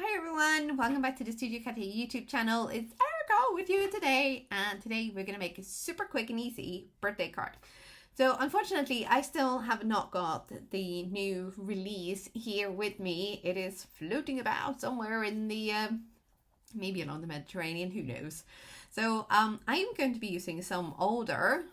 Hi everyone, welcome back to the Studio Cat YouTube channel. It's Erica with you today, and today we're going to make a super quick and easy birthday card. So unfortunately, I still have not got the new release here with me. It is floating about somewhere in the, maybe along the Mediterranean, who knows. So I'm going to be using some older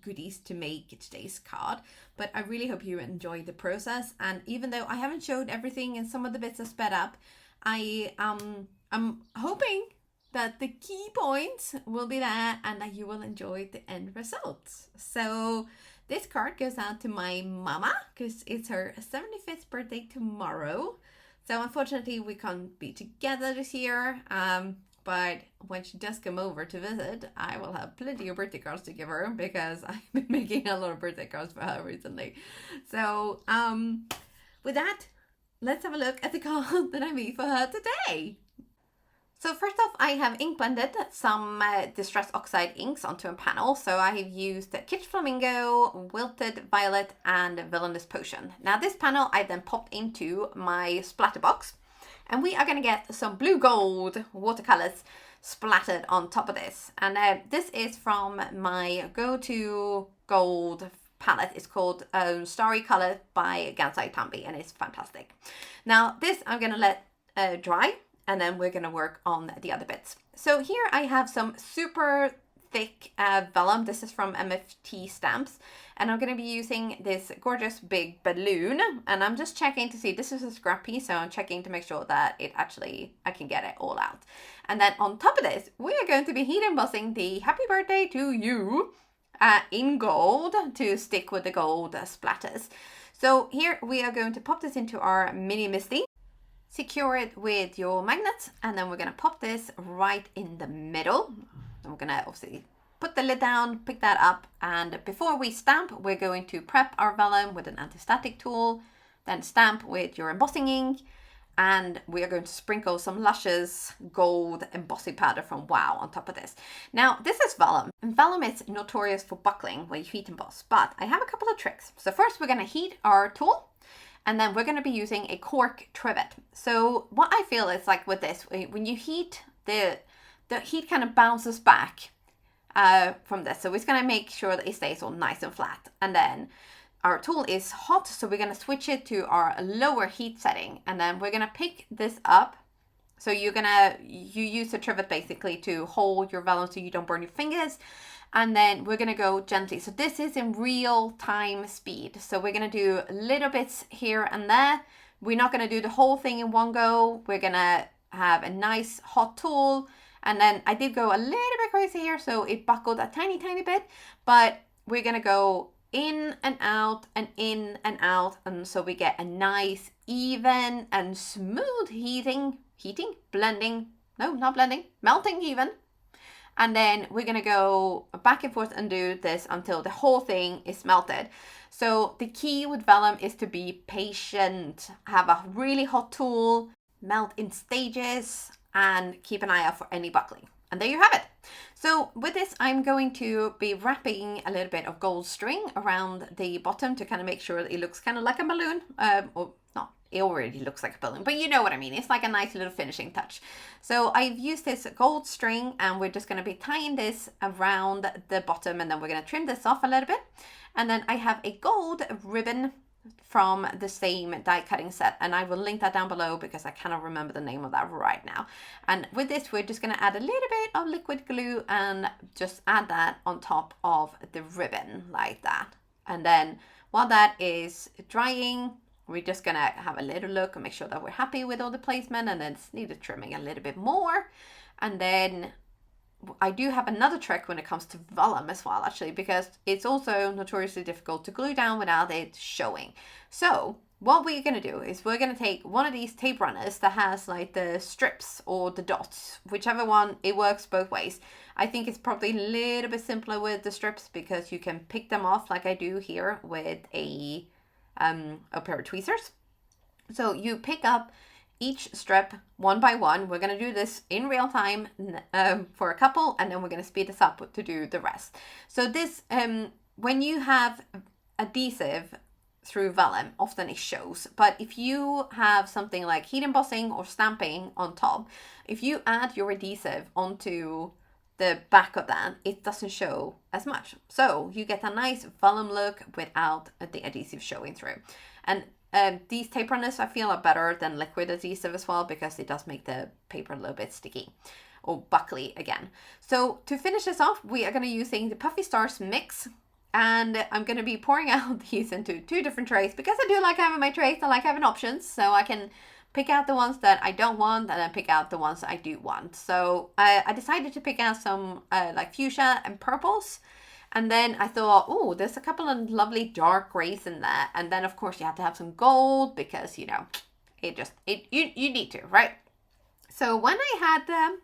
goodies to make today's card, but I really hope you enjoy the process. And even though I haven't showed everything and some of the bits are sped up, I'm hoping that the key points will be there and that you will enjoy the end results. So this card goes out to my mama because it's her 75th birthday tomorrow. So unfortunately we can't be together this year. But when she does come over to visit, I will have plenty of birthday cards to give her because I've been making a lot of birthday cards for her recently. So with that, let's have a look at the card that I made for her today. So first off, I have ink blended some Distress Oxide inks onto a panel. So I have used Kitsch Flamingo, Wilted Violet, and Villainous Potion. Now this panel I then popped into my splatter box. And we are going to get some blue gold watercolors splattered on top of this. And this is from my go-to gold palette. It's called Starry color by Gansai Tambi, and it's fantastic. Now this I'm going to let dry, and then we're going to work on the other bits. So here I have some super thick vellum. This is from MFT Stamps, and I'm going to be using this gorgeous big balloon, and I'm just checking to see, this is a scrap piece, so I'm checking to make sure that it actually, I can get it all out. And then on top of this, we are going to be heat embossing the happy birthday to you in gold to stick with the gold splatters. So here we are going to pop this into our mini Misty, secure it with your magnets, and then we're going to pop this right in the middle. I'm going to obviously put the lid down, pick that up, and before we stamp, we're going to prep our vellum with an anti-static tool, then stamp with your embossing ink, and we are going to sprinkle some luscious gold embossing powder from Wow on top of this. Now, this is vellum, and vellum is notorious for buckling when you heat emboss, but I have a couple of tricks. So first, we're going to heat our tool, and then we're going to be using a cork trivet. So what I feel is like with this, when you heat, the heat kind of bounces back from this. So it's going to make sure that it stays all nice and flat. And then our tool is hot, so we're going to switch it to our lower heat setting. And then we're going to pick this up. So you use the trivet basically to hold your vellum so you don't burn your fingers. And then we're going to go gently. So this is in real time speed. So we're going to do little bits here and there. We're not going to do the whole thing in one go. We're going to have a nice hot tool. And then I did go a little bit crazy here, so it buckled a tiny bit, but we're going to go in and out and in and out. And so we get a nice, even and smooth melting even. And then we're going to go back and forth and do this until the whole thing is melted. So the key with vellum is to be patient, have a really hot tool, melt in stages, and keep an eye out for any buckling. And there you have it. So with this, I'm going to be wrapping a little bit of gold string around the bottom to kind of make sure that it looks kind of like a balloon. Or not, it already looks like a balloon, but you know what I mean. It's like a nice little finishing touch. So I've used this gold string, and we're just going to be tying this around the bottom, and then we're going to trim this off a little bit. And then I have a gold ribbon from the same die cutting set, and I will link that down below because I cannot remember the name of that right now. And with this, we're just going to add a little bit of liquid glue and just add that on top of the ribbon like that. And then while that is drying, we're just going to have a little look and make sure that we're happy with all the placement, and then needed trimming a little bit more. And then I do have another trick when it comes to vellum as well, actually, because it's also notoriously difficult to glue down without it showing. So what we're going to do is we're going to take one of these tape runners that has like the strips or the dots, whichever one, it works both ways. I think it's probably a little bit simpler with the strips because you can pick them off like I do here with a pair of tweezers. So you pick up each strip one by one. We're going to do this in real time for a couple, and then we're going to speed this up to do the rest. So this, when you have adhesive through vellum, often it shows. But if you have something like heat embossing or stamping on top, if you add your adhesive onto the back of that, it doesn't show as much. So you get a nice vellum look without the adhesive showing through. And these tape runners I feel are better than liquid adhesive as well, because it does make the paper a little bit sticky or buckly again. So to finish this off, we are going to be using the Puffy Stars mix. And I'm going to be pouring out these into 2 different trays, because I do like having my trays. I like having options, so I can pick out the ones that I don't want and then pick out the ones I do want. So I decided to pick out some like fuchsia and purples. And then I thought, oh, there's a couple of lovely dark grays in there. And then of course you have to have some gold, because you know, you need to, right? So when I had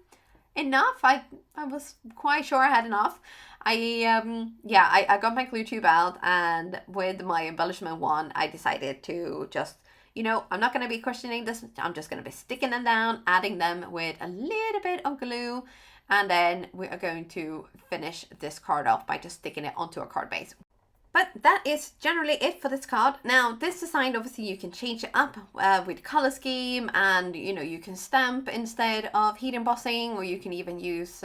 enough, I was quite sure I had enough. I got my glue tube out, and with my embellishment wand, I decided to just, you know, I'm not going to be questioning this. I'm just going to be sticking them down, adding them with a little bit of glue, and then we are going to finish this card off by just sticking it onto a card base. But that is generally it for this card. Now, this design, obviously, you can change it up with color scheme, and, you know, you can stamp instead of heat embossing, or you can even use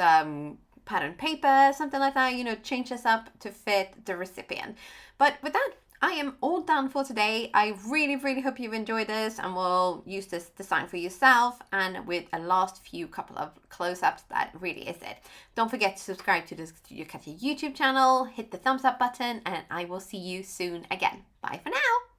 pattern paper, something like that, you know, change this up to fit the recipient. But with that, I am all done for today. I really, really hope you've enjoyed this and will use this design for yourself. And with a last few couple of close-ups, that really is it. Don't forget to subscribe to the Studio Katia YouTube channel, hit the thumbs up button, and I will see you soon again. Bye for now.